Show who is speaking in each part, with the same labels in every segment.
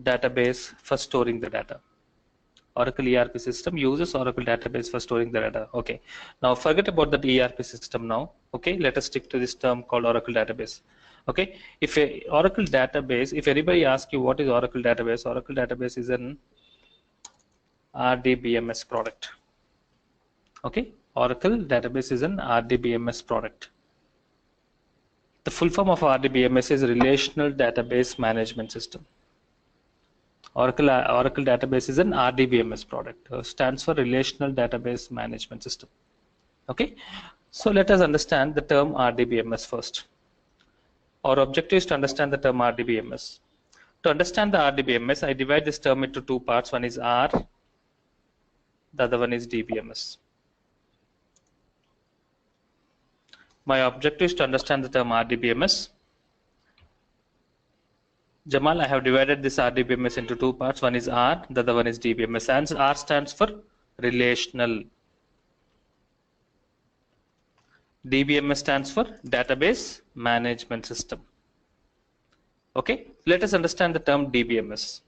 Speaker 1: database for storing the data. Oracle ERP system uses Oracle database for storing the data. Okay. Now forget about that ERP system now. Okay. Let us stick to this term called Oracle database. Okay. If a Oracle database, if anybody asks you what is Oracle database is an RDBMS product. Okay. Oracle database is an RDBMS product. The full form of RDBMS is Relational Database Management System. Oracle database is an RDBMS product. Stands for Relational Database Management System. Okay. So let us understand the term RDBMS first. Our objective is to understand the term RDBMS. To understand the RDBMS, I divide this term into two parts. One is R, the other one is DBMS. My objective is to understand the term RDBMS. Jamal, I have divided this RDBMS into two parts. One is R, the other one is DBMS. And R stands for relational. DBMS stands for Database Management System. Okay, let us understand the term DBMS.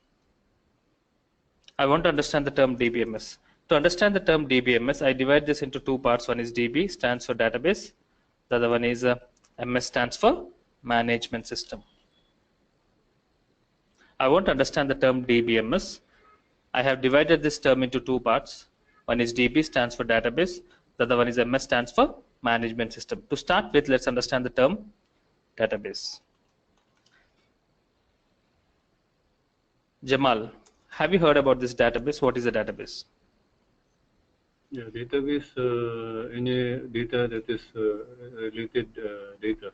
Speaker 1: I want to understand the term DBMS. To understand the term DBMS, I divide this into two parts. One is DB, stands for database. The other one is MS, stands for management system. I want to understand the term DBMS. I have divided this term into two parts. One is DB, stands for database. The other one is MS, stands for management system. To start with, let's understand the term database. Jamal, have you heard about this database? What is a database?
Speaker 2: Yeah, database, any data that is related data.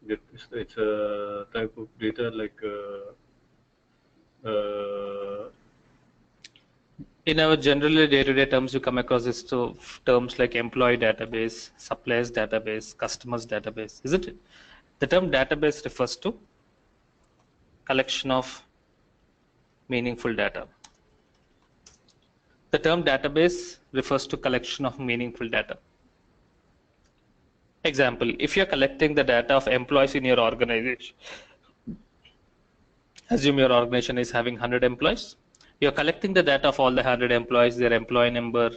Speaker 2: It's a type of data like
Speaker 1: in our generally day-to-day terms, you come across this terms like employee database, suppliers database, customers database, isn't it? The term database refers to collection of meaningful data. The term database refers to collection of meaningful data. Example, if you're collecting the data of employees in your organization, assume your organization is having 100 employees, you're collecting the data of all the 100 employees, their employee number,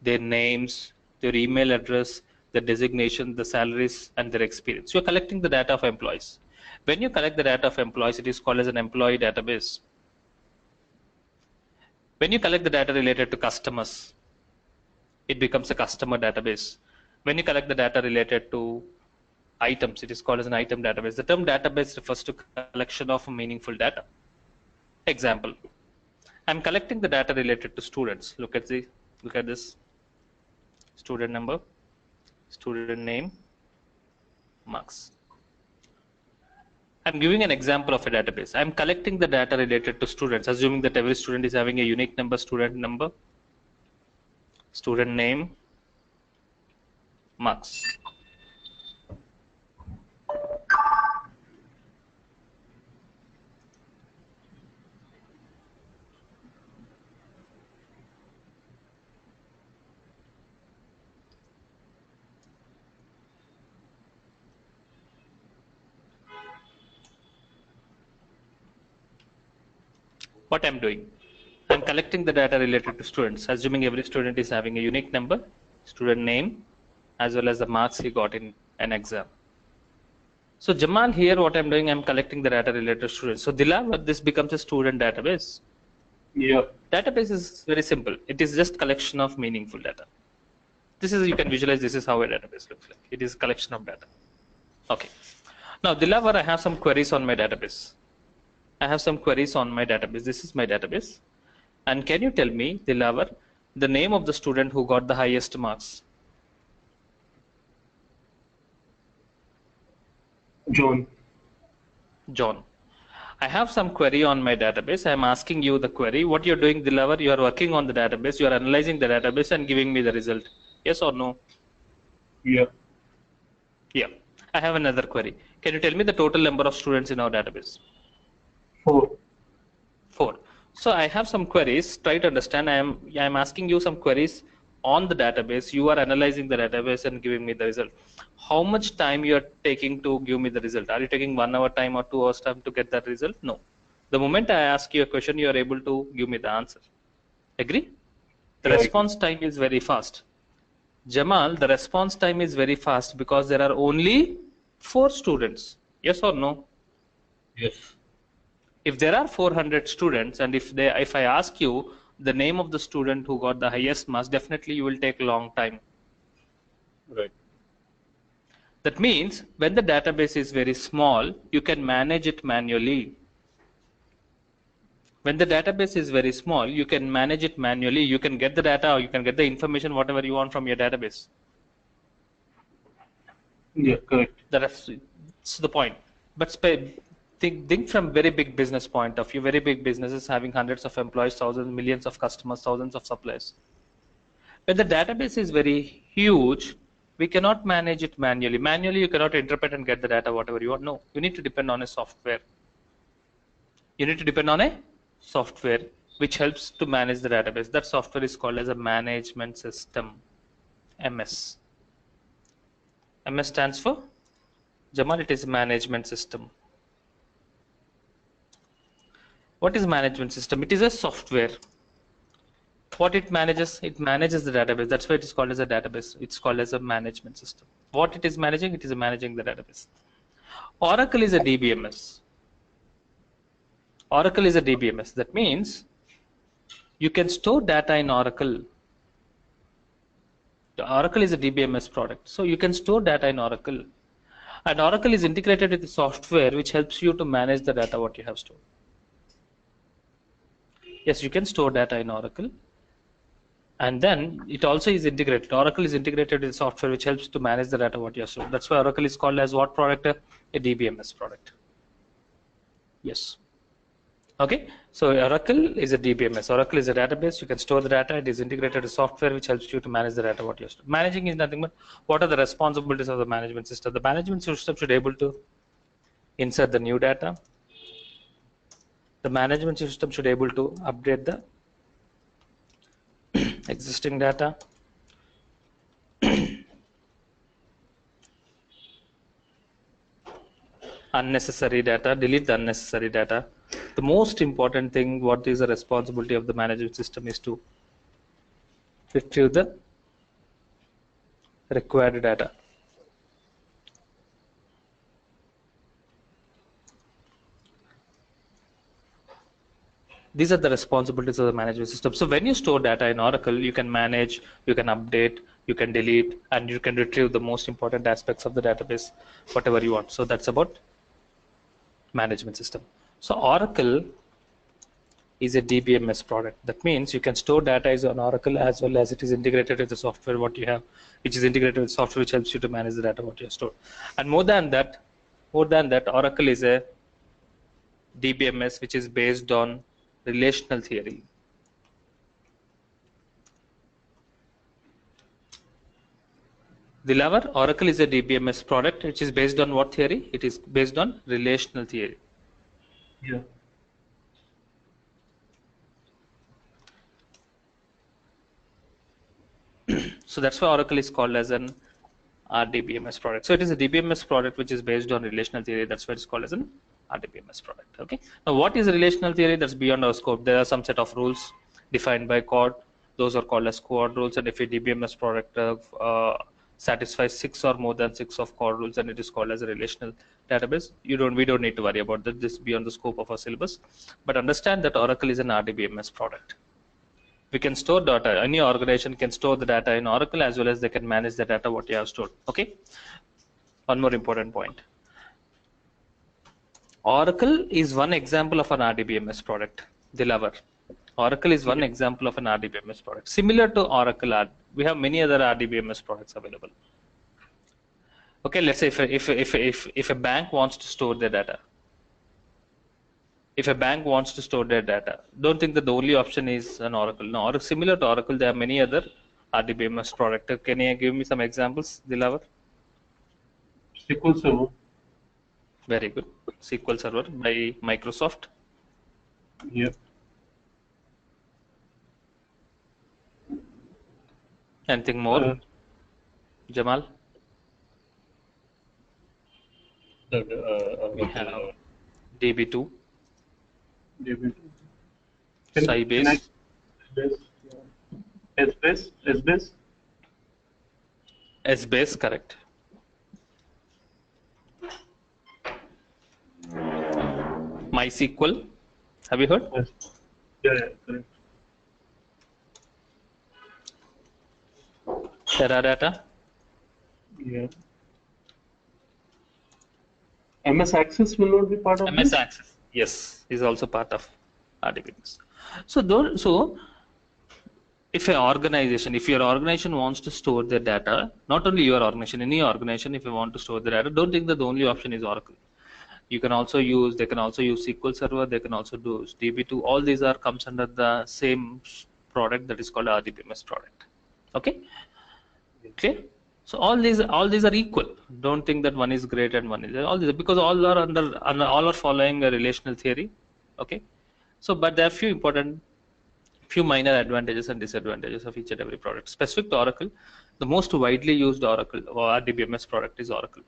Speaker 1: their names, their email address, their designation, the salaries, and their experience. You're collecting the data of employees. When you collect the data of employees, it is called as an employee database. When you collect the data related to customers, it becomes a customer database. When you collect the data related to items, it is called as an item database. The term database refers to collection of meaningful data. Example, I'm collecting the data related to students. Look at this. Student number, student name, marks. I'm giving an example of a database. I'm collecting the data related to students, assuming that every student is having a unique number, student number, student name, marks. What I'm doing, I'm collecting the data related to students, assuming every student is having a unique number, student name, as well as the marks he got in an exam. So Jamal, here what I'm doing, I'm collecting the data related to students. So Dilavar, this becomes a student database.
Speaker 2: yeah.
Speaker 1: Database is very simple. It is just collection of meaningful data. This is, you can visualize, this is how a database looks like. It is collection of data. Okay. Now Dilavar, I have some queries on my database. This is my database. And can you tell me, Dilavar, the name of the student who got the highest marks?
Speaker 2: John.
Speaker 1: John. I have some query on my database. I'm asking you the query. What you're doing, Dilavar, you are working on the database. You are analyzing the database and giving me the result. Yes or no?
Speaker 2: Yeah.
Speaker 1: Yeah. I have another query. Can you tell me the total number of students in our database?
Speaker 2: 4.
Speaker 1: 4. So I have some queries. Try to understand. I am asking you some queries on the database. You are analyzing the database and giving me the result. How much time you are taking to give me the result? Are you taking 1 hour time or 2 hours time to get that result? No. The moment I ask you a question, you are able to give me the answer. Agree? The
Speaker 2: Yeah, I
Speaker 1: response time is very fast. Jamal, the response time is very fast because there are only 4 students. Yes or no?
Speaker 2: Yes.
Speaker 1: If there are 400 students and if I ask you the name of the student who got the highest marks, definitely you will take a long time.
Speaker 2: Right.
Speaker 1: That means when the database is very small, you can manage it manually. When the database is very small, you can manage it manually. You can get the data or you can get the information, whatever you want from your database.
Speaker 2: Yeah, correct.
Speaker 1: That's the point. But think from very big business point of view. Very big businesses having hundreds of employees, thousands, millions of customers, thousands of suppliers. When the database is very huge, we cannot manage it manually. Manually, you cannot interpret and get the data whatever you want. No, you need to depend on a software. You need to depend on a software which helps to manage the database. That software is called as a management system, MS. MS stands for, Jamal, it is management system. What is management system? It is a software. What it manages the database. That's why it is called as a database. It's called as a management system. What it is managing? It is managing the database. Oracle is a DBMS. Oracle is a DBMS. That means you can store data in Oracle. The Oracle is a DBMS product. So you can store data in Oracle. And Oracle is integrated with the software which helps you to manage the data what you have stored. Yes, you can store data in Oracle. And then it also is integrated. Oracle is integrated with software which helps to manage the data what you have stored. That's why Oracle is called as what product? A DBMS product. Yes. Okay. So Oracle is a DBMS. Oracle is a database. You can store the data. It is integrated with software which helps you to manage the data what you have stored. Managing is nothing but what are the responsibilities of the management system. The management system should be able to insert the new data. The management system should be able to update the existing data. Unnecessary data, delete the unnecessary data. The most important thing, what is the responsibility of the management system, is to retrieve the required data. These are the responsibilities of the management system. So when you store data in Oracle, you can manage, you can update, you can delete, and you can retrieve the most important aspects of the database, whatever you want. So that's about management system. So Oracle is a DBMS product. That means you can store data is on Oracle as well as it is integrated with the software what you have, which is integrated with software which helps you to manage the data what you have stored. And more than that, Oracle is a DBMS which is based on relational theory. Dilavar, Oracle is a DBMS product which is based on what theory? It is based on relational theory.
Speaker 2: Yeah.
Speaker 1: So that's why Oracle is called as an RDBMS product. So it is a DBMS product which is based on relational theory. That's why it's called as an RDBMS product. Okay. Now, what is relational theory? That's beyond our scope. There are some set of rules defined by CORD. Those are called as CORD rules. And if a DBMS product satisfies 6 or more than 6 of CORD rules, and it is called as a relational database, we don't need to worry about that. This is beyond the scope of our syllabus. But understand that Oracle is an RDBMS product. We can store data. Any organization can store the data in Oracle as well as they can manage the data what you have stored. Okay. One more important point. Oracle is one example of an RDBMS product. Dilavar. Oracle is one example of an RDBMS product. Similar to Oracle, we have many other RDBMS products available. Okay, let's say if a bank wants to store their data. If a bank wants to store their data, don't think that the only option is an Oracle. No, similar to Oracle, there are many other RDBMS products. Can you give me some examples, Dilavar?
Speaker 2: SQL Server.
Speaker 1: Very good. SQL Server by Microsoft.
Speaker 2: Yeah.
Speaker 1: Anything more, Jamal? We have DB2.
Speaker 2: DB2. Can I
Speaker 1: Sybase,
Speaker 2: Sbase?
Speaker 1: Sbase, correct. MySQL, have you heard?
Speaker 2: Yes. Yeah, correct.
Speaker 1: Teradata,
Speaker 2: Yeah. MS Access will not be part of
Speaker 1: MS
Speaker 2: this?
Speaker 1: Access, yes, is also part of RDBMS. So if your organization wants to store their data, not only your organization, any organization, if you want to store the data, don't think that the only option is Oracle. They can also use SQL Server, they can also do DB2. All these comes under the same product that is called RDBMS product. Okay. So all these are equal. Don't think that one is great and one is all these, because all are all are following a relational theory. Okay. So but there are few minor advantages and disadvantages of each and every product. Specific to Oracle, the most widely used Oracle or RDBMS product is Oracle.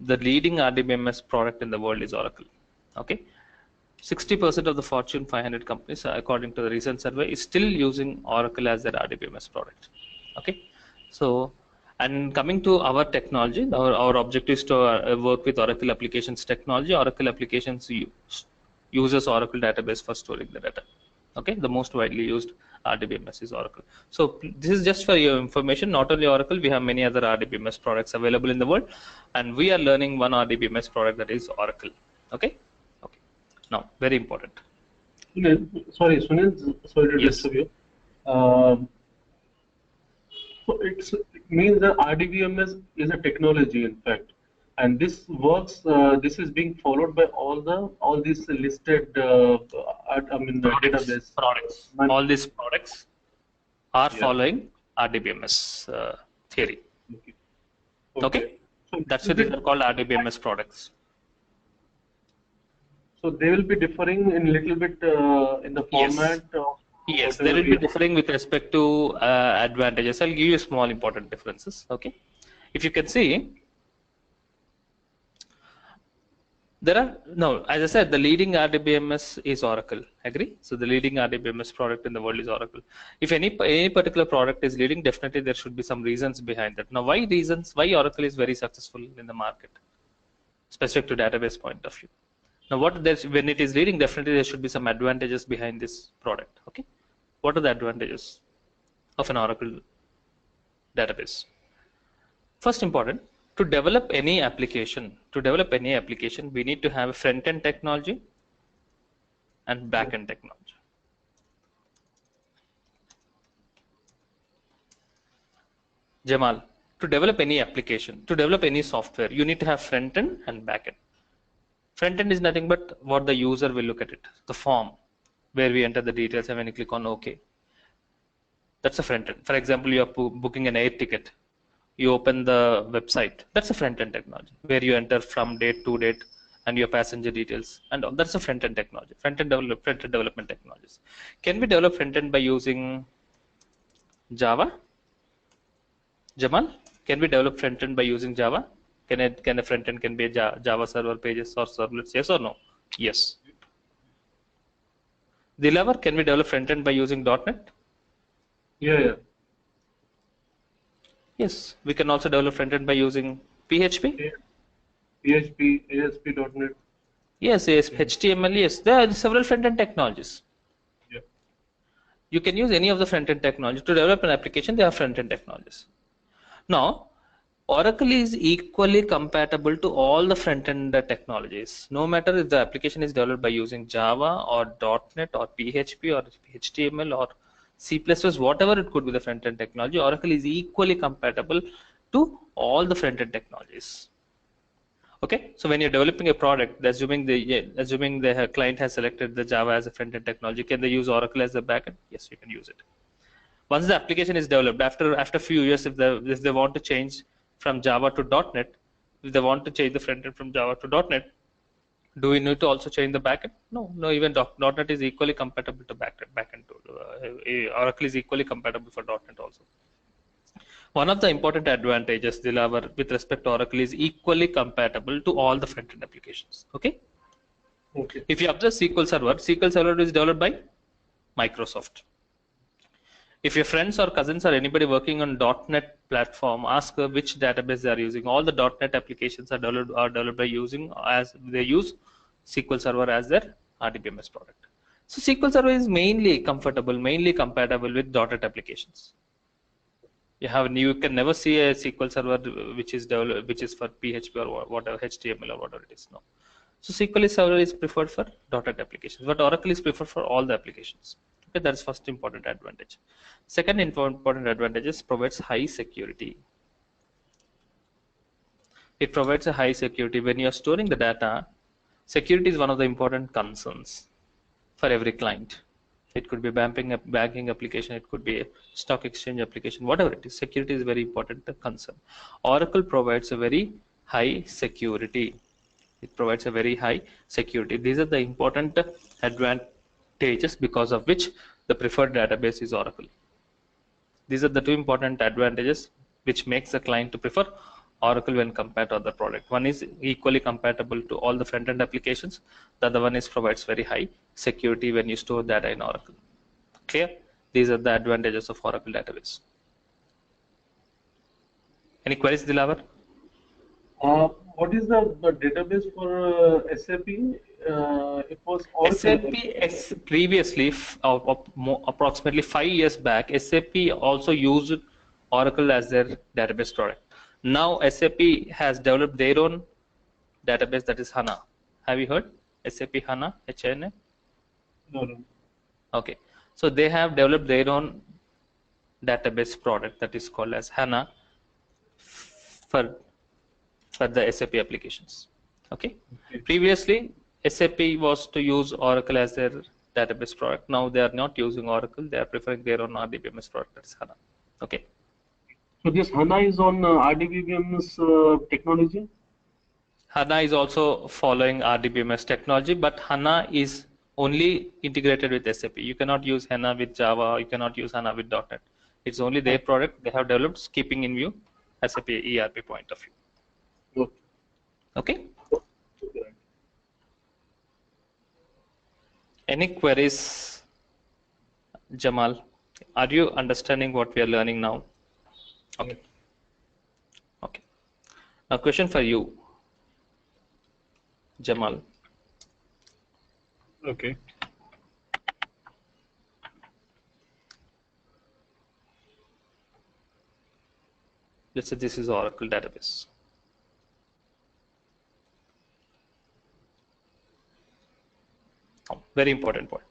Speaker 1: The leading RDBMS product in the world is Oracle. Okay. 60% of the Fortune 500 companies, according to the recent survey, is still using Oracle as their RDBMS product. Okay. So, and coming to our technology, our objective is to work with Oracle applications technology. Oracle applications uses Oracle database for storing the data. Okay, the most widely used RDBMS is Oracle. So this is just for your information. Not only Oracle, we have many other RDBMS products available in the world, and we are learning one RDBMS product, that is Oracle. Okay. Okay. Now, very important.
Speaker 2: Sunil, sorry to
Speaker 1: Yes.
Speaker 2: disturb you. So it means that RDBMS is a technology, in fact, and this works. This is being followed by all these listed. Database.
Speaker 1: Products.
Speaker 2: Man-
Speaker 1: All these products are
Speaker 2: Yeah.
Speaker 1: following RDBMS theory.
Speaker 2: Okay.
Speaker 1: Okay.
Speaker 2: So
Speaker 1: That's why these are called RDBMS products.
Speaker 2: So they will be differing in little bit in the
Speaker 1: Yes.
Speaker 2: format of
Speaker 1: Yes,
Speaker 2: whatever
Speaker 1: there will
Speaker 2: we
Speaker 1: be
Speaker 2: have.
Speaker 1: differing with respect to advantages. I'll give you small important differences. Okay. If you can see, there are as I said, the leading RDBMS is Oracle. Agree? So the leading RDBMS product in the world is Oracle. If any particular product is leading, definitely there should be some reasons behind that. Now, why Oracle is very successful in the market, specific to database point of view? Now, when it is leading, definitely there should be some advantages behind this product. Okay. What are the advantages of an Oracle database? First important, to develop any application, we need to have a front-end technology and back-end technology. Jamal, to develop any application, to develop any software, you need to have front-end and back-end. Front-end is nothing but what the user will look at it, the form where we enter the details, and when you click on OK, that's a front-end. For example, you are booking an air ticket. You open the website. That's a front-end technology where you enter from date to date and your passenger details, and that's a front-end technology. Front-end development technologies. Can we develop front-end by using Java? Jamal, can we develop front-end by using Java? Can a front-end can be a Java server pages or servlets? Yes or no? Yes. Dilavar, can we develop front-end by using .NET?
Speaker 2: Yeah.
Speaker 1: Yes, we can also develop front-end by using PHP.
Speaker 2: PHP, ASP.NET.
Speaker 1: Yes, HTML. Yes, there are several front-end technologies.
Speaker 2: Yeah.
Speaker 1: You can use any of the front-end technology to develop an application. They are front-end technologies. Now, Oracle is equally compatible to all the front-end technologies. No matter if the application is developed by using Java or .NET or PHP or HTML or C++, whatever it could be the front-end technology, Oracle is equally compatible to all the front-end technologies. Okay, so when you're developing a product, assuming the client has selected the Java as a front-end technology, can they use Oracle as the backend? Yes, you can use it. Once the application is developed, after a few years, if they want to change from Java to .NET, if they want to change the front end from Java to .NET, do we need to also change the backend? No. Even .NET is equally compatible to backend. Oracle is equally compatible for .NET also. One of the important advantages, Dilavar, with respect to Oracle is equally compatible to all the front end applications. Okay.
Speaker 2: Okay.
Speaker 1: If you observe SQL Server is developed by Microsoft. If your friends or cousins or anybody working on .NET platform, ask her which database they are using. All the .NET applications are developed by using, as they use SQL Server as their RDBMS product. So SQL Server is mainly mainly compatible with .NET applications. You can never see a SQL Server which is for PHP or whatever, HTML or whatever it is. No. So SQL Server is preferred for .NET applications, but Oracle is preferred for all the applications. Okay, that's first important advantage. Second important advantage is provides high security. It provides a high security. When you're storing the data, security is one of the important concerns for every client. It could be banking application, it could be a stock exchange application, whatever it is. Security is very important concern. Oracle provides a very high security. It provides a very high security. These are the important advantages because of which the preferred database is Oracle. These are the two important advantages which makes the client to prefer Oracle when compared to other product. One is equally compatible to all the front-end applications. The other one is provides very high security when you store data in Oracle. Clear? These are the advantages of Oracle database. Any queries, Dilawar?
Speaker 2: What is the database for SAP? It was Oracle.
Speaker 1: SAP previously, approximately 5 years back, SAP also used Oracle as their database product. Now SAP has developed their own database, that is HANA. Have you heard SAP HANA? HANA?
Speaker 2: No.
Speaker 1: Okay, so they have developed their own database product that is called as HANA for the SAP applications. Okay. Previously SAP was to use Oracle as their database product. Now they are not using Oracle. They are preferring their own RDBMS product, that is HANA. Okay.
Speaker 2: So this HANA is on RDBMS technology?
Speaker 1: HANA is also following RDBMS technology, but HANA is only integrated with SAP. You cannot use HANA with Java. You cannot use HANA with .NET. It's only their product they have developed, keeping in view SAP ERP point of view. Okay. Any queries, Jamal? Are you understanding what we are learning now? Okay. Okay. Now, question for you, Jamal.
Speaker 2: Okay.
Speaker 1: Let's say this is Oracle database. Oh, very important point.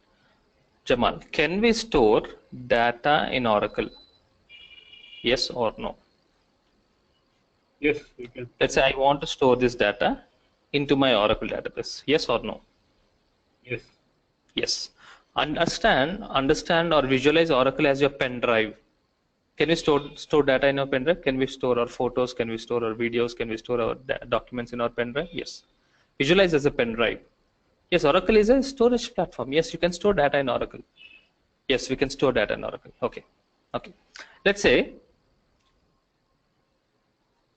Speaker 1: Jamal, can we store data in Oracle? Yes or no?
Speaker 2: Yes, we can.
Speaker 1: Let's say I want to store this data into my Oracle database. Yes or no?
Speaker 2: Yes.
Speaker 1: Yes. Understand or visualize Oracle as your pen drive. Can we store data in our pen drive? Can we store our photos? Can we store our videos? Can we store our documents in our pen drive? Yes. Visualize as a pen drive. Yes, Oracle is a storage platform. Yes, you can store data in Oracle. Yes, we can store data in Oracle. Okay. Okay. Let's say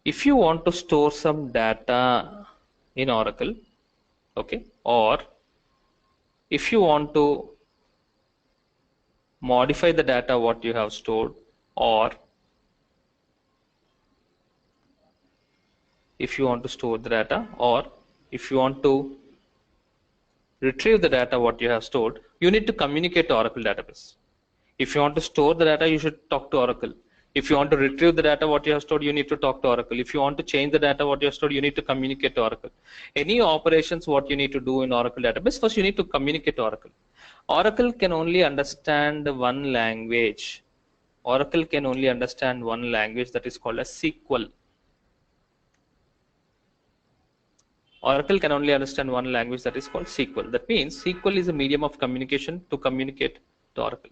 Speaker 1: if you want to store some data in Oracle, okay, or if you want to modify the data what you have stored, or if you want to store the data, or if you want to retrieve the data what you have stored, you need to communicate to Oracle database. If you want to store the data, you should talk to Oracle. If you want to retrieve the data what you have stored, you need to talk to Oracle. If you want to change the data what you have stored, you need to communicate to Oracle. Any operations what you need to do in Oracle database, first you need to communicate to Oracle. Oracle can only understand one language. Oracle can only understand one language, that is called as SQL. Oracle can only understand one language, that is called SQL. That means SQL is a medium of communication to communicate to Oracle.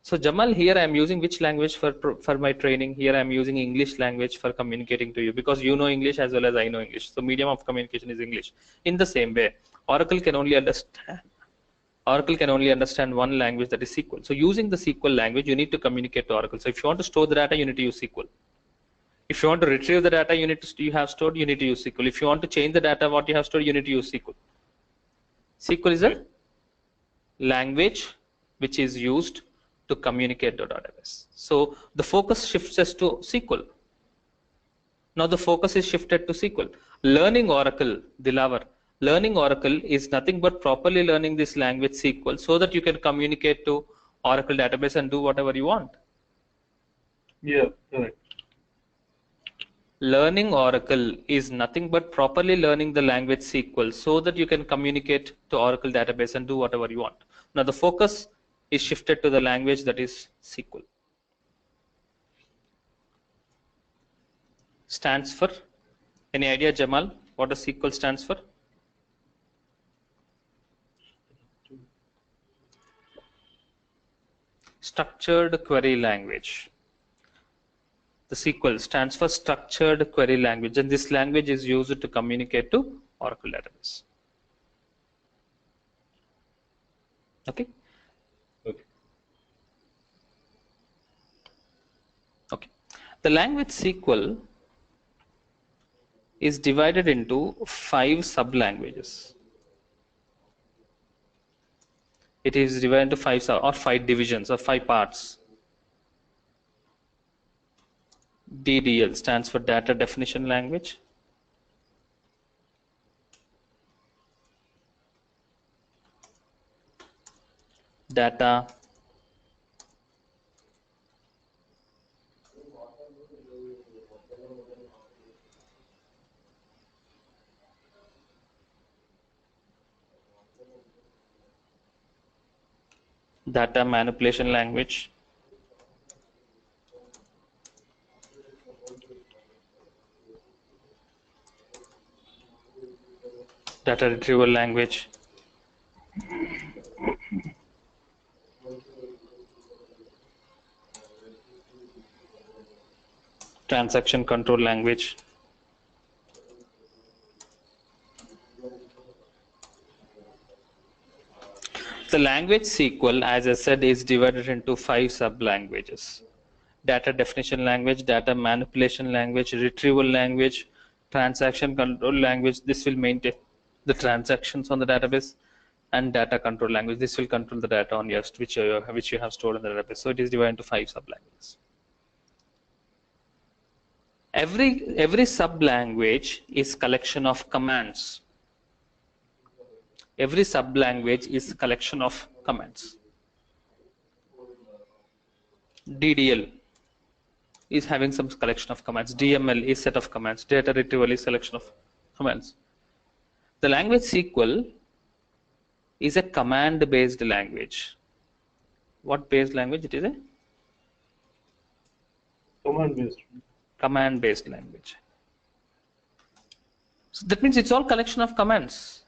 Speaker 1: So Jamal, here I am using which language for my training? Here I am using English language for communicating to you, because you know English as well as I know English. So medium of communication is English. In the same way, Oracle can only understand one language, that is SQL. So using the SQL language, you need to communicate to Oracle. So if you want to store the data, you need to use SQL. If you want to retrieve the data you have stored, you need to use SQL. If you want to change the data what you have stored, you need to use SQL. SQL is a language which is used to communicate the database. So the focus shifts us to SQL. Now the focus is shifted to SQL. Learning Oracle, Dilawar, learning Oracle is nothing but properly learning this language SQL so that you can communicate to Oracle database and do whatever you want.
Speaker 2: Yeah, correct.
Speaker 1: Learning Oracle is nothing but properly learning the language SQL so that you can communicate to Oracle database and do whatever you want. Now the focus is shifted to the language that is SQL. Stands for, any idea, Jamal, what does SQL stands for? Structured Query Language. The SQL stands for Structured Query Language, and this language is used to communicate to Oracle database. Okay. Okay. The language SQL is divided into 5 sub-languages. It is divided into 5 divisions or 5 parts. DDL stands for Data Definition Language. Data Manipulation Language. Data Retrieval Language. Transaction Control Language. The language SQL, as I said, is divided into 5 sub-languages. Data Definition Language, Data Manipulation Language, Retrieval Language, Transaction Control Language. This will maintain the transactions on the database, and Data Control Language. This will control the data on your which you have stored in the database. So it is divided into 5 sub-languages. Every sub-language is collection of commands. Every sub-language is collection of commands. DDL is having some collection of commands. DML is set of commands. Data retrieval is selection of commands. The language SQL is a command-based language. What based language it is? A
Speaker 2: Command-based.
Speaker 1: Command-based language. So that means it's all collection of commands.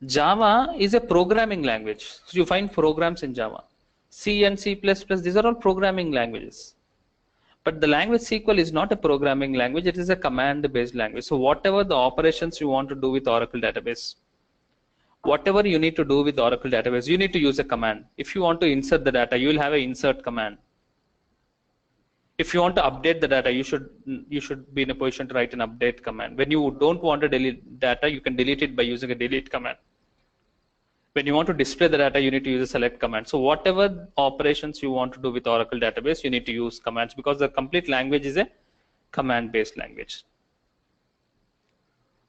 Speaker 1: Java is a programming language. So you find programs in Java. C and C++, these are all programming languages. But the language SQL is not a programming language, it is a command-based language. So whatever the operations you want to do with Oracle database, whatever you need to do with Oracle database, you need to use a command. If you want to insert the data, you will have an insert command. If you want to update the data, you should be in a position to write an update command. When you don't want to delete data, you can delete it by using a delete command. When you want to display the data, you need to use a select command. So whatever operations you want to do with Oracle database, you need to use commands, because the complete language is a command-based language.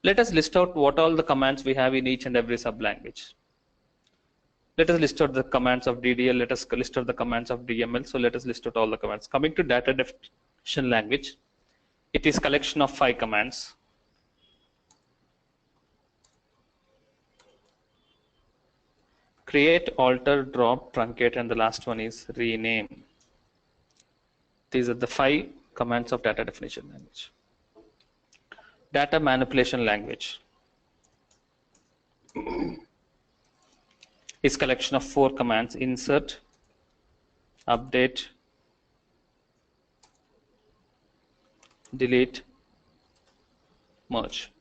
Speaker 1: Let us list out what all the commands we have in each and every sub-language. Let us list out the commands of DDL. Let us list out the commands of DML. So let us list out all the commands. Coming to Data Definition Language, it is collection of 5 commands. Create, alter, drop, truncate, and the last one is rename. These are the 5 commands of Data Definition Language. Data Manipulation Language is collection of 4 commands: insert, update, delete, merge.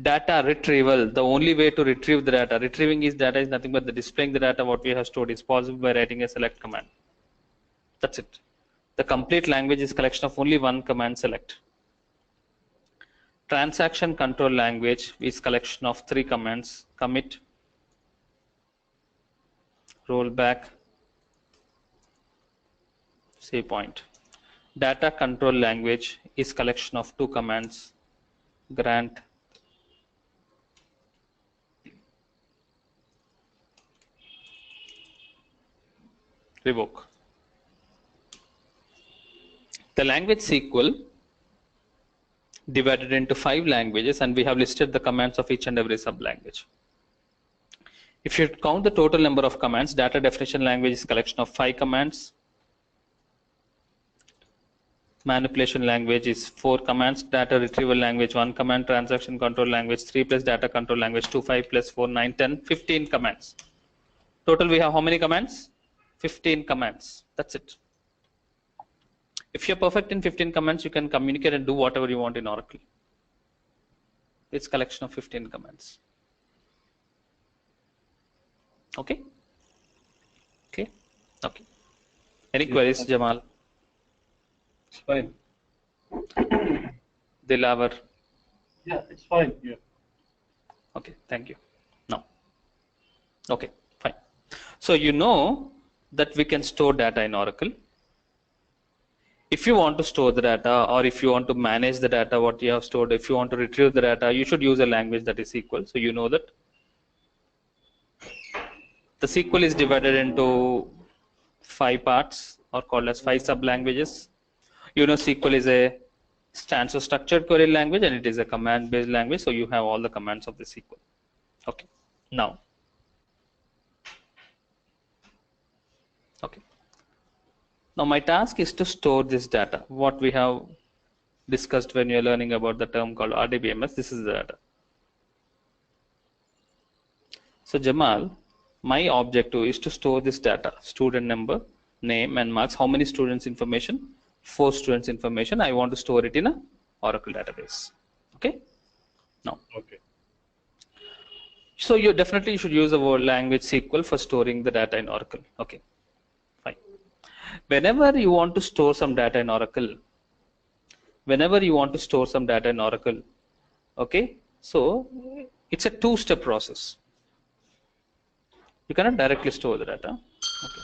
Speaker 1: Data retrieval, the only way to retrieve the data, retrieving is data is nothing but the displaying the data what we have stored is possible by writing a select command. That's it. The complete language is collection of only 1 command, select. Transaction control language is collection of 3 commands: commit, rollback, save point. Data control language is collection of 2 commands: grant, revoke. The language SQL divided into 5 languages, and we have listed the commands of each and every sub language. If you count the total number of commands, data definition language is collection of 5 commands. Manipulation language is 4 commands. Data retrieval language 1 command. Transaction control language 3 plus data control language 2, 5 plus 4, 9, 10, 15 commands. Total we have how many commands? 15 commands. That's it. If you're perfect in 15 commands, you can communicate and do whatever you want in Oracle. It's collection of 15 commands. Okay? Okay? Okay. Any queries, Jamal?
Speaker 2: It's fine.
Speaker 1: Dilavar?
Speaker 2: Yeah, it's fine. Yeah.
Speaker 1: Okay, thank you. No. Okay, fine. So you know that we can store data in Oracle. If you want to store the data, or if you want to manage the data what you have stored, if you want to retrieve the data, you should use a language that is SQL. So you know that the SQL is divided into 5 parts, or called as 5 sub languages. You know SQL is a stands for structured query language, and it is a command based language, so you have all the commands of the SQL. Okay, now my task is to store this data, what we have discussed when you're learning about the term called RDBMS. This is the data. So Jamal, my objective is to store this data: student number, name and marks, how many students information, 4 students information. I want to store it in a Oracle database. Okay, now so you definitely should use the word language SQL for storing the data in Oracle. Okay, fine. Whenever you want to store some data in Oracle, okay, so it's a 2-step process. You cannot directly store the data. Okay.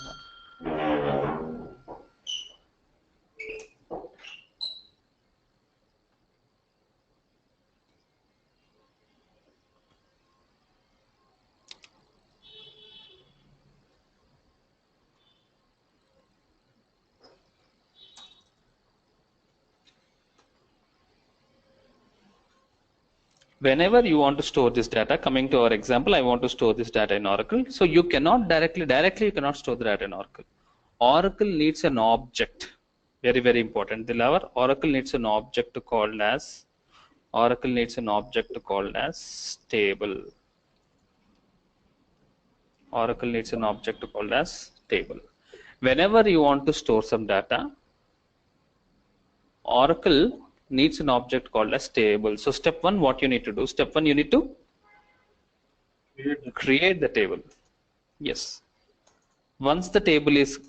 Speaker 1: Whenever you want to store this data, coming to our example, I want to store this data in Oracle. So you cannot directly you cannot store the data in Oracle. Oracle needs an object. Very, very important. Oracle needs an object called as table. Oracle needs an object called as table. Whenever you want to store some data, Oracle needs an object called as table. So step 1, what you need to do? Step 1, you need to create the table. Yes. Once the table is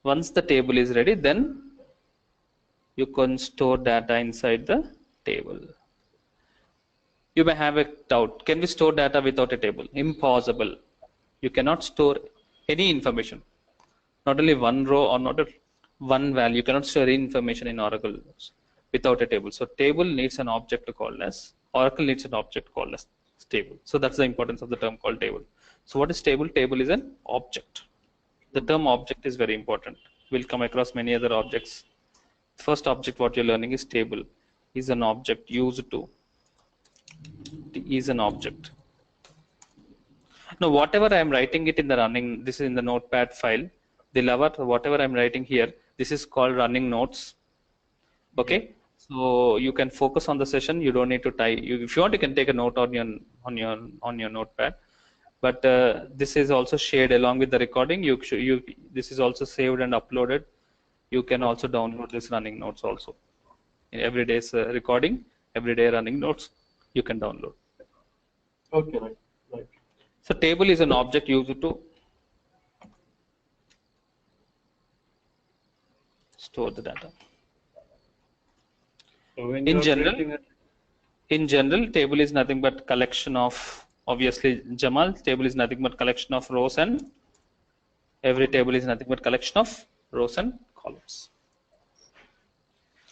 Speaker 1: ready, then you can store data inside the table. You may have a doubt: can we store data without a table? Impossible. You cannot store any information, not only one row or not one value. You cannot store any information in Oracle without a table. So table needs an object called as, Oracle needs an object called as table. So that's the importance of the term called table. So what is table? Table is an object. The term object is very important. We'll come across many other objects. First object what you're learning is table is an object used to. Is an object. Now whatever I am writing it in the running, this is in the notepad file. Whatever I'm writing here, this is called running notes. Okay, so you can focus on the session. You don't need to type. If you want, you can take a note on your notepad. But this is also shared along with the recording. This is also saved and uploaded. You can also download this running notes also. In every day's recording, everyday running notes, you can download.
Speaker 2: Okay, right.
Speaker 1: So table is an object used to store the data.
Speaker 2: So when
Speaker 1: In
Speaker 2: you're
Speaker 1: general,
Speaker 2: creating a
Speaker 1: In general, table is nothing but collection of, obviously Jamal, table is nothing but collection of rows, and every table is nothing but collection of rows and columns.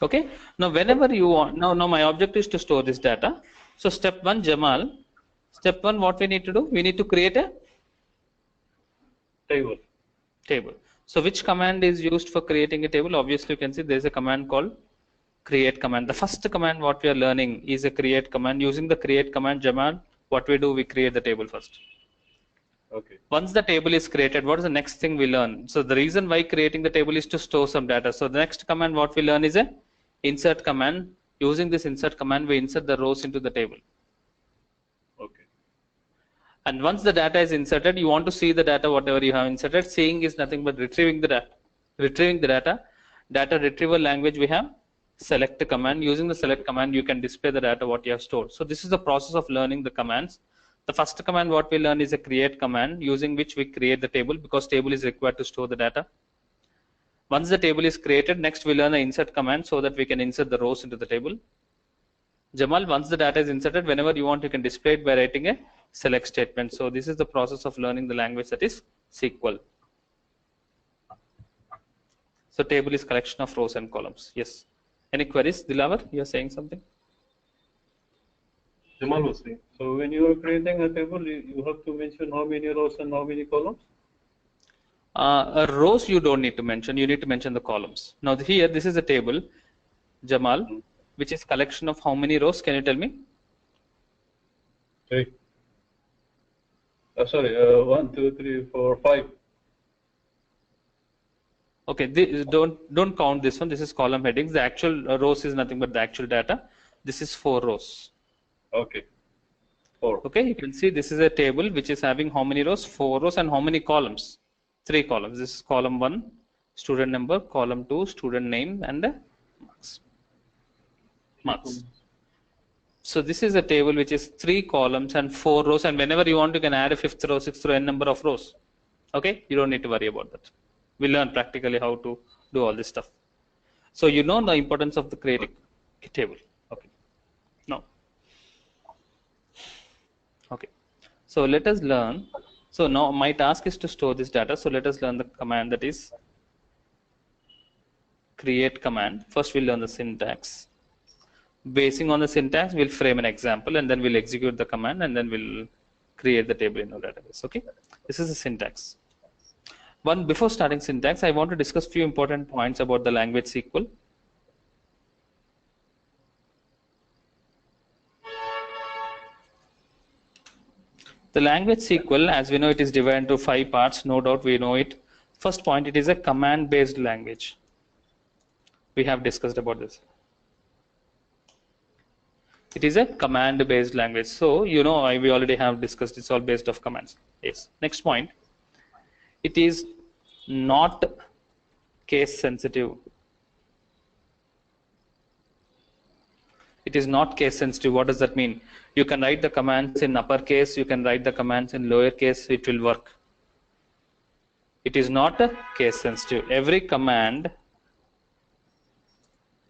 Speaker 1: Okay, now whenever you want, now my object is to store this data. So step one, Jamal, step one, what we need to do, we need to create a table. So which command is used for creating a table? Obviously you can see there is a command called create command. The first command what we are learning is a create command. Using the create command, Jamal, what we do, we create the table first.
Speaker 2: Okay.
Speaker 1: Once the table is created, what is the next thing we learn? So the reason why creating the table is to store some data. So the next command what we learn is a insert command. Using this insert command, we insert the rows into the table.
Speaker 2: Okay.
Speaker 1: And once the data is inserted, you want to see the data whatever you have inserted. Seeing is nothing but retrieving the data. Retrieving the data. Data retrieval language we have select command. Using the select command, you can display the data what you have stored. So this is the process of learning the commands. The first command what we learn is a create command, using which we create the table, because table is required to store the data. Once the table is created, next we learn the insert command so that we can insert the rows into the table. Jamal, once the data is inserted, whenever you want, you can display it by writing a select statement. So this is the process of learning the language, that is SQL. So table is collection of rows and columns. Yes. Any queries? Dilavar, you are saying something?
Speaker 2: Jamal was saying.
Speaker 3: So when you are creating a table, you have to mention how many rows and how many columns?
Speaker 1: Rows you don't need to mention. You need to mention the columns. Now here, this is a table, Jamal, which is collection of how many rows? Can you tell me?
Speaker 3: 3. Sorry, 1, 2, 3, 4, 5.
Speaker 1: Okay, don't count this one. This is column headings. The actual rows is nothing but the actual data. This is 4 rows.
Speaker 3: Okay. 4.
Speaker 1: Okay, you can see this is a table which is having how many rows? 4 rows, and how many columns? 3 columns. This is column 1, student number, column 2, student name, and marks. So this is a table which is 3 columns and 4 rows, and whenever you want, you can add a 5th row, 6th row, n number of rows. Okay, you don't need to worry about that. We learn practically how to do all this stuff. So you know the importance of the creating a table. Okay. Now, okay. So let us learn. So now my task is to store this data. So let us learn the command, that is create command. First we'll learn the syntax. Basing on the syntax, we'll frame an example, and then we'll execute the command, and then we'll create the table in our database. Okay. This is the syntax. Before starting syntax, I want to discuss few important points about the language SQL. The language SQL, as we know, it is divided into 5 parts. No doubt we know it. First point, it is a command-based language. We have discussed about this. It is a command-based language. So, you know, we already have discussed it's all based off commands. Yes. Next point, it is not case sensitive. It is not case sensitive. What does that mean? You can write the commands in uppercase, you can write the commands in lowercase, it will work. It is not case sensitive. Every command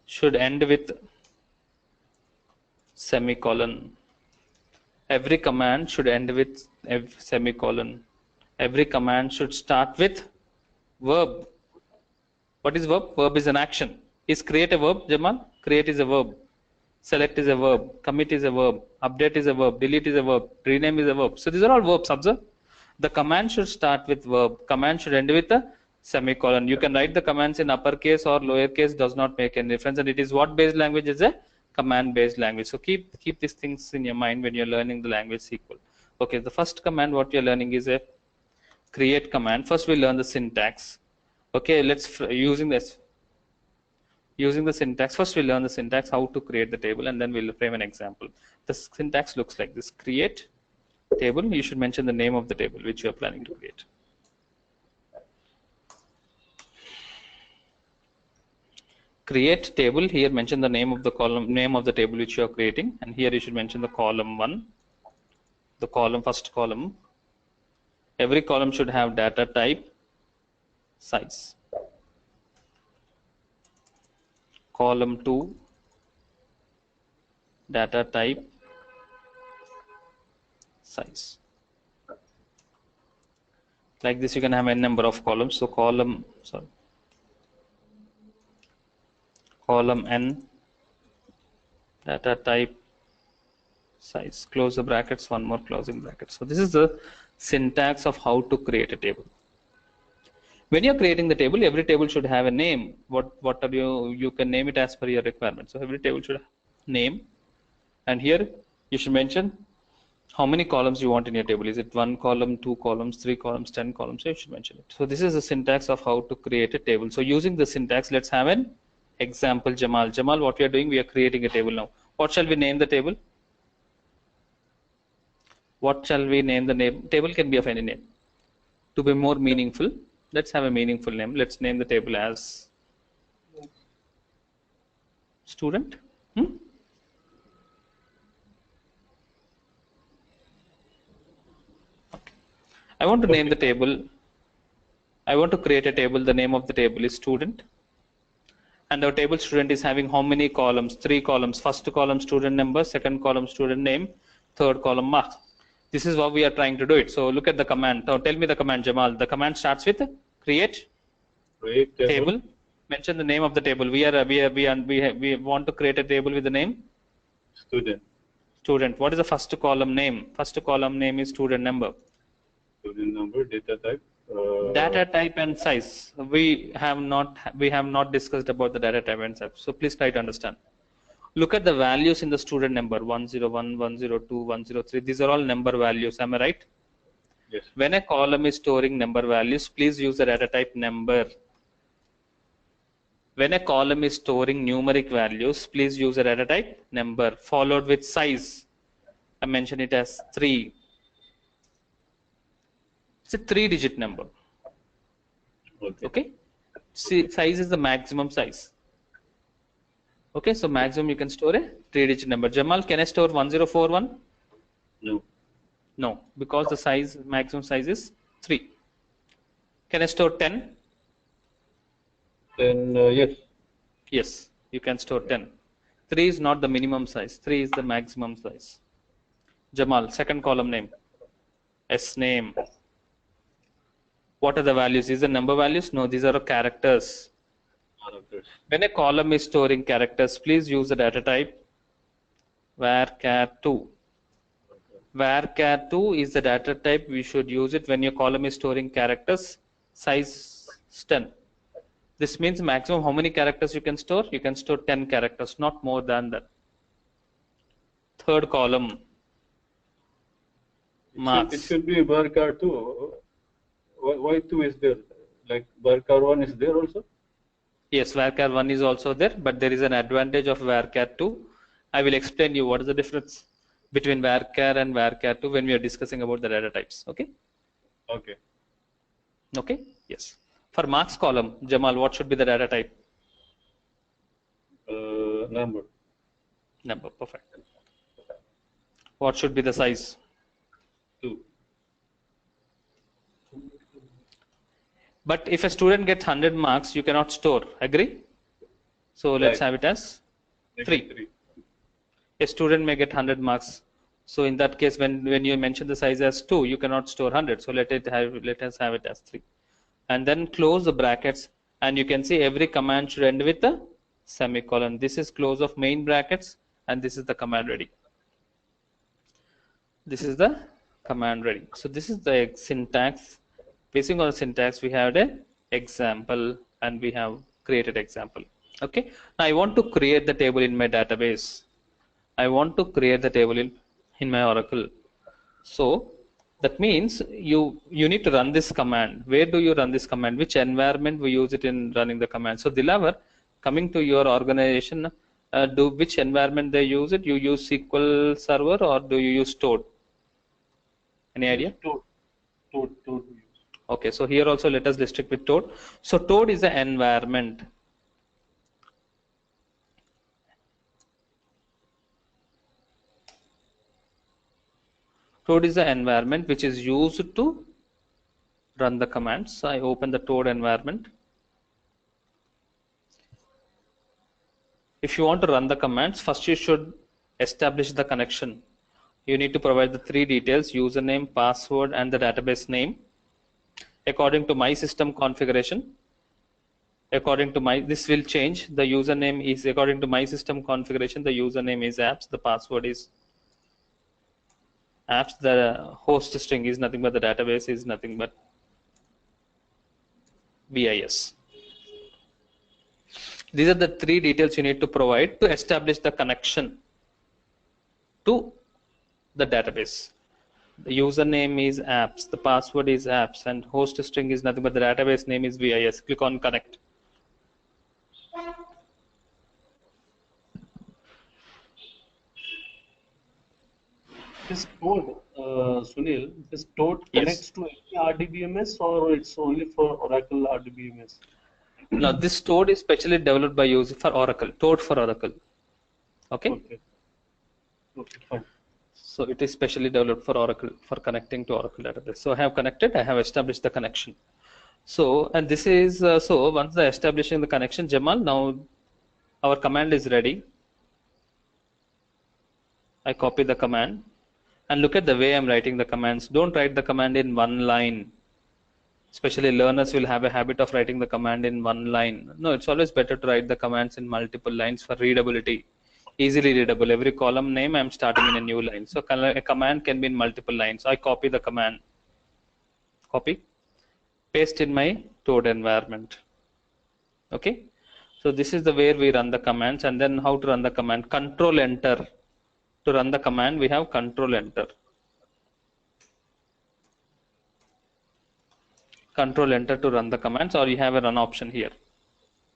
Speaker 1: should end with semicolon. Every command should end with a semicolon. Every command should start with verb. What is verb? Verb is an action. Is create a verb, Jamal? Create is a verb. Select is a verb. Commit is a verb. Update is a verb. Delete is a verb. Rename is a verb. So these are all verbs. Observe. The command should start with verb. Command should end with a semicolon. You can write the commands in uppercase or lowercase. Does not make any difference. And it is what based language is a command-based language. So keep these things in your mind when you're learning the language SQL. Okay. The first command what you're learning is a create command. First we learn the syntax. Okay, let's using the syntax. First we learn the syntax, how to create the table, and then we'll frame an example. The syntax looks like this: create table. You should mention the name of the table which you are planning to create. Create table. Here mention the name of the column, name of the table which you are creating, and here you should mention the column 1, the column, first column. Every column should have data type, size. Column 2, data type, size. Like this, you can have n number of columns. So column n, data type, size. Close the brackets. One more closing bracket. So this is the syntax of how to create a table. When you're creating the table, every table should have a name. What are you can name it as per your requirement. So every table should have name, and here you should mention how many columns you want in your table. Is it 1 column, 2 columns, 3 columns, 10 columns? So you should mention it. So this is the syntax of how to create a table. So using the syntax, let's have an example. Jamal, what we are doing, we are creating a table now. What shall we name the table? What shall we name the name? Table can be of any name. To be more meaningful, let's have a meaningful name. Let's name the table as student. I want to name the table. I want to create a table. The name of the table is student. And our table student is having how many columns? 3 columns. First column student number, second column student name, third column marks. This is what we are trying to do it. So look at the command. Now tell me the command, Jamal. The command starts with create table. Mention the name of the table. We want to create a table with the name
Speaker 3: Student.
Speaker 1: Student. What is the first column name? First column name is student number.
Speaker 3: Student number, data type.
Speaker 1: Data type and size. We have not discussed about the data type and size. So please try to understand. Look at the values in the student number 101, 102, 103. These are all number values. Am I right?
Speaker 3: Yes.
Speaker 1: When a column is storing number values, please use the data type number. When a column is storing numeric values, please use the data type number followed with size. I mention it as 3. It's a 3-digit number. Okay. See, size is the maximum size. Okay, so maximum you can store a 3-digit number. Jamal, can I store 1041?
Speaker 3: No.
Speaker 1: No, because the size, maximum size is 3. Can I store 10?
Speaker 3: Then yes.
Speaker 1: Yes, you can store 10. 3 is not the minimum size. 3 is the maximum size. Jamal, second column name. S name. What are the values? These are number values? No, these are characters. When a column is storing characters, please use the data type varchar2. Varchar2 is the data type. We should use it when your column is storing characters. Size 10. This means maximum how many characters you can store? You can store 10 characters, not more than that. Third column. Marks.
Speaker 3: It should be varchar2. Why 2 is there? Like varchar1 is there also?
Speaker 1: Yes, varchar1 is also there, but there is an advantage of varchar2. I will explain you what is the difference between varchar and varchar2 when we are discussing about the data types. Okay?
Speaker 3: Okay.
Speaker 1: Okay? Yes. For marks column, Jamal, what should be the data type?
Speaker 3: Number.
Speaker 1: Number, perfect. What should be the size?
Speaker 3: 2.
Speaker 1: But if a student gets 100 marks, you cannot store. Agree? So let's have it as 3. A student may get 100 marks. So in that case, when you mention the size as 2, you cannot store 100. So let us have it as 3. And then close the brackets. And you can see every command should end with a semicolon. This is close of main brackets, and this is the command ready. This is the command ready. So this is the syntax. Basing on the syntax, we have an example, and we have created example. Okay. Now I want to create the table in my database. I want to create the table in my Oracle. So that means you need to run this command. Where do you run this command? Which environment we use it in running the command? So Dilavar, coming to your organization, which environment they use it? You use SQL Server or do you use Toad? Any idea?
Speaker 2: Toad.
Speaker 1: Okay, so here also let us restrict with Toad. So Toad is the environment. Toad is the environment which is used to run the commands. So I open the Toad environment. If you want to run the commands, first you should establish the connection, you need to provide the three details: username, password, and the database name. According to my system configuration, this will change. The username is, according to my system configuration, the username is apps, the password is apps, the host string is nothing but the database is nothing but VIS. These are the three details you need to provide to establish the connection to the database. The username is apps, the password is apps, and host string is nothing but the database name is VIS. Click on connect.
Speaker 2: This Toad, Sunil, this Toad connects to any RDBMS or it's only for Oracle RDBMS?
Speaker 1: Now, this Toad is specially developed by user for Oracle. Toad for Oracle. Okay.
Speaker 2: Okay, fine.
Speaker 1: So it is specially developed for Oracle, for connecting to Oracle database. So I have connected, I have established the connection. So, and this is, so once the establishing the connection, Jamal, now our command is ready. I copy the command and look at the way I'm writing the commands. Don't write the command in one line. Especially learners will have a habit of writing the command in one line. No, it's always better to write the commands in multiple lines for readability. Easily readable. Every column name I'm starting in a new line. So a command can be in multiple lines. I copy the command. Copy. Paste in my Toad environment. Okay. So this is the way we run the commands, and then how to run the command. Control Enter. To run the command, we have Control Enter. Control Enter to run the commands, or you have a run option here.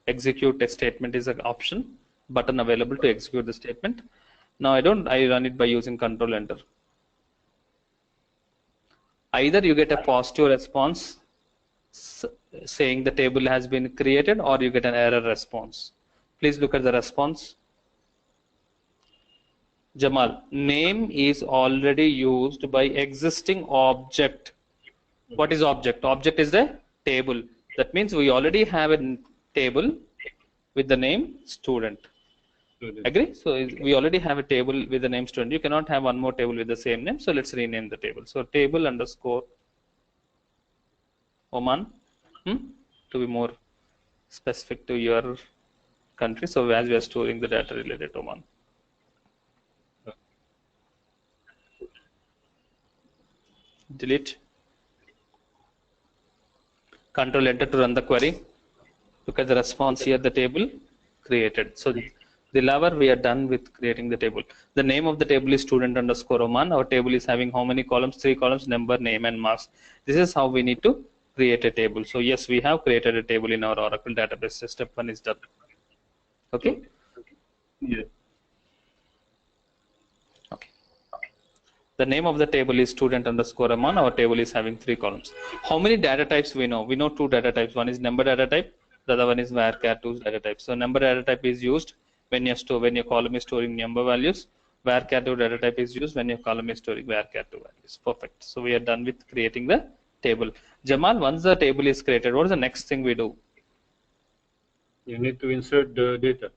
Speaker 1: Execute a statement is an option button available to execute the statement. Now I run it by using Control Enter. Either you get a positive response saying the table has been created, or you get an error response. Please look at the response. Jamal, name is already used by existing object. What is object? Object is the table. That means we already have a table with the name student. Agree? So we already have a table with the name student. You cannot have one more table with the same name. So let's rename the table. So table underscore Oman, to be more specific to your country. So as we are storing the data related to Oman. Delete. Control Enter to run the query. Look at the response here, the table created. So Dilavar, we are done with creating the table. The name of the table is student underscore Oman. Our table is having how many columns? 3 columns, number, name, and marks. This is how we need to create a table. So yes, we have created a table in our Oracle database. So step 1 is done. Okay?
Speaker 2: Yeah.
Speaker 1: Okay. The name of the table is student underscore Oman. Our table is having 3 columns. How many data types we know? We know 2 data types. One is number data type. The other one is varchar2 data type. So number data type is used when your column is storing number values. Varchar2 data type is used when your column is storing varchar2 values. Perfect. So we are done with creating the table. Jamal, once the table is created, what is the next thing we do?
Speaker 3: You need to insert the data.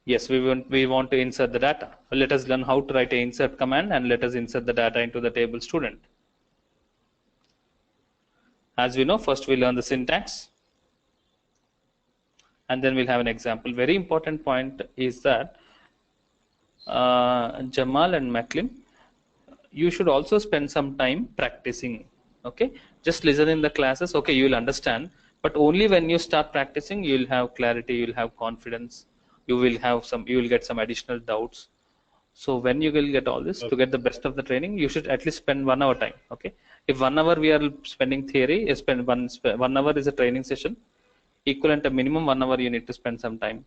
Speaker 1: Yes, we want to insert the data. Let us learn how to write an insert command, and let us insert the data into the table student. As we know, first we learn the syntax, and then we'll have an example. Very important point is that Jamal and Macklin, you should also spend some time practicing. Okay, just listen in the classes. Okay, you will understand, but only when you start practicing, you will have clarity, you will have confidence, you will get some additional doubts. So when you will get all this, to get the best of the training, you should at least spend 1 hour time. Okay, if 1 hour we are spending theory, spend 1 hour is a training session. Equivalent a minimum 1 hour you need to spend some time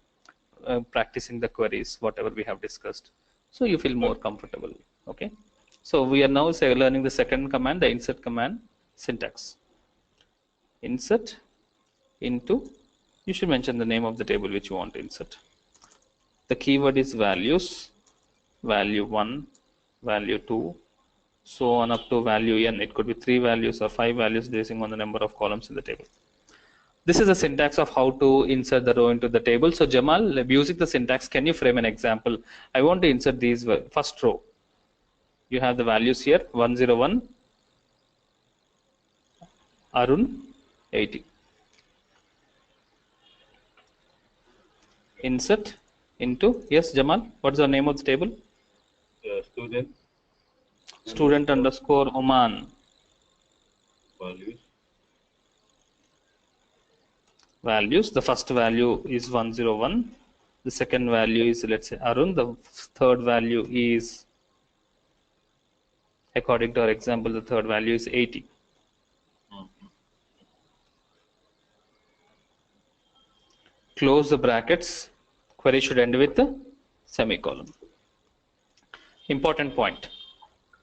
Speaker 1: practicing the queries, whatever we have discussed, so you feel more comfortable. Okay, so we are now learning the second command, the insert command syntax. Insert into, you should mention the name of the table which you want to insert. The keyword is values, value 1, value 2, so on up to value n. It could be 3 values or 5 values based on the number of columns in the table. This is the syntax of how to insert the row into the table. So Jamal, using the syntax, can you frame an example? I want to insert these first row. You have the values here, 101, Arun, 80. Insert into, yes, Jamal, what's the name of the table?
Speaker 3: Student.
Speaker 1: Student underscore Oman. Values. The first value is 101. The second value is, let's say, Arun. The third value is, according to our example, the third value is 80. Close the brackets. Query should end with a semicolon. Important point.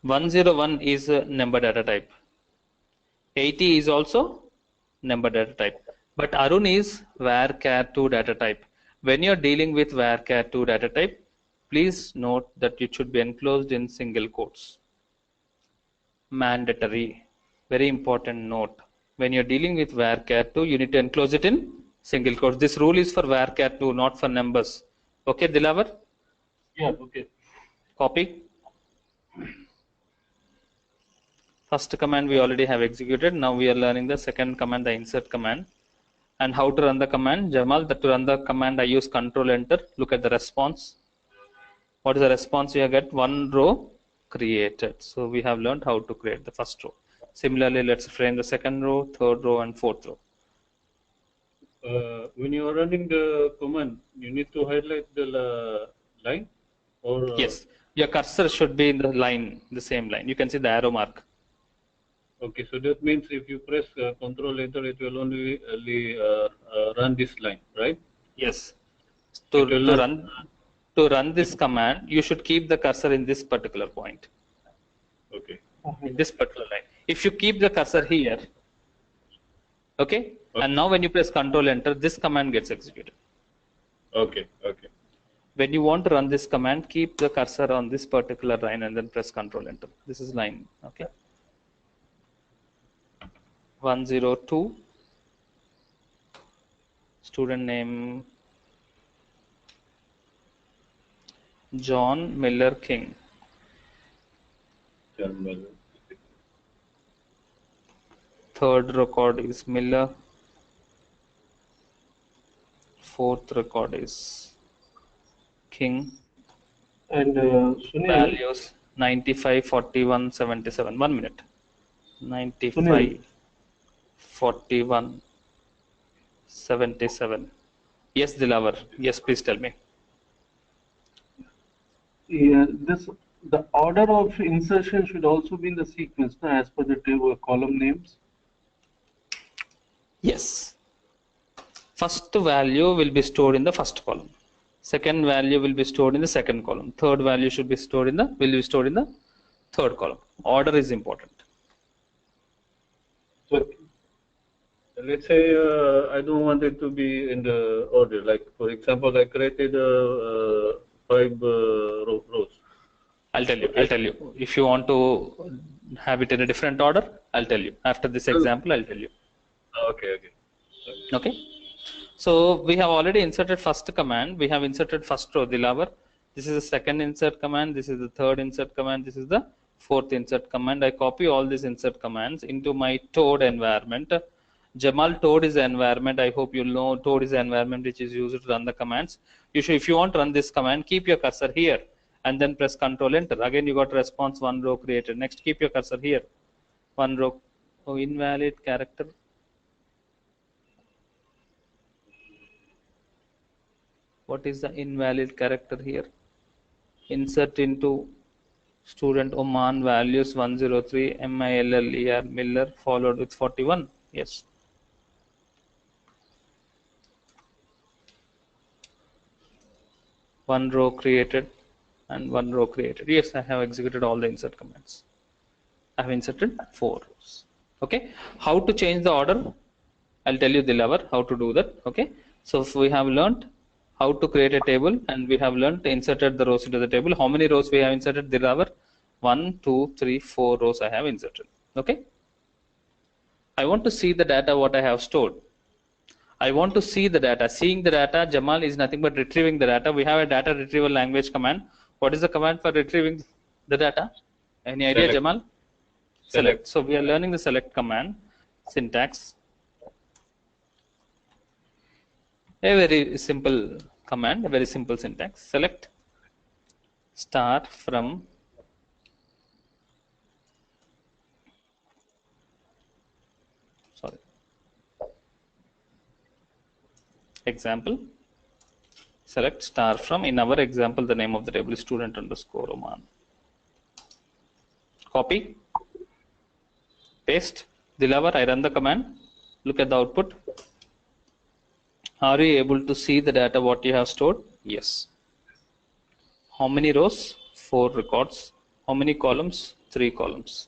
Speaker 1: 101 is a number data type. 80 is also number data type. But Arun is varchar2 data type. When you're dealing with varchar2 data type, please note that it should be enclosed in single quotes. Mandatory. Very important note. When you're dealing with varchar2, you need to enclose it in single quotes. This rule is for varchar2, not for numbers. Okay, Dilavar?
Speaker 2: Yeah, okay.
Speaker 1: Copy. First command we already have executed. Now we are learning the second command, the insert command. And how to run the command. Jamal, to run the command I use Control Enter. Look at the response. What is the response? You get one row created. So we have learned how to create the first row. Similarly, let's frame the second row, third row, and fourth row.
Speaker 3: When you are running the command, you need to highlight the line, or
Speaker 1: yes, your cursor should be in the line, the same line. You can see the arrow mark.
Speaker 3: Okay, so that means if you press Control Enter, it will only run this line, right?
Speaker 1: Yes. To run this command, you should keep the cursor in this particular point.
Speaker 3: Okay.
Speaker 1: In this particular line. If you keep the cursor here, okay, and now when you press Control Enter, this command gets executed.
Speaker 3: Okay. Okay.
Speaker 1: When you want to run this command, keep the cursor on this particular line and then press Control Enter. This is line. Okay. 102. Student name John Miller King.
Speaker 3: John Miller.
Speaker 1: Third record is Miller. Fourth record is King.
Speaker 2: And Sunil,
Speaker 1: Values 95, 41, 77. 1 minute. 95, 41, 77. Yes, Dilavar. Yes, please tell me.
Speaker 2: yeah, the order of insertion should also be in the sequence, no, as per the table column names.
Speaker 1: Yes. First value will be stored in the first column. Second value will be stored in the second column. Third value should be stored in the third column. Order is important.
Speaker 3: So let's say I don't want it to be in the order. Like for example, I created 5 rows.
Speaker 1: I'll tell you. If you want to have it in a different order, I'll tell you. After this example, I'll tell you. Okay. So we have already inserted first command. We have inserted first row, Dilavar. This is the second insert command. This is the third insert command. This is the fourth insert command. I copy all these insert commands into my Toad environment. Jamal, Toad is the environment. I hope you know Toad is the environment which is used to run the commands. If you want to run this command, keep your cursor here and then press Control Enter. Again, you got response, one row created. Next, keep your cursor here. One row. Oh, invalid character. What is the invalid character here? Insert into student Oman values 103 MILLER Miller followed with 41. Yes. One row created and one row created. Yes, I have executed all the insert commands. I have inserted 4 rows. Okay. How to change the order? I'll tell you, Dilavar, how to do that. Okay. So if we have learned how to create a table and we have learned to inserted the rows into the table. How many rows we have inserted, Dilavar? 1, 2, 3, 4 rows I have inserted. Okay. I want to see the data what I have stored. I want to see the data. Seeing the data, Jamal, is nothing but retrieving the data. We have a data retrieval language command. What is the command for retrieving the data? Any idea,
Speaker 3: Select.
Speaker 1: Jamal? Select. So we are learning the select command syntax. A very simple command, a very simple syntax. Select star from example. Select star from, in our example, the name of the table is student underscore Oman. Copy, paste. Dilavar, I run the command. Look at the output. Are you able to see the data what you have stored? Yes. How many rows? 4 records. How many columns? 3 columns.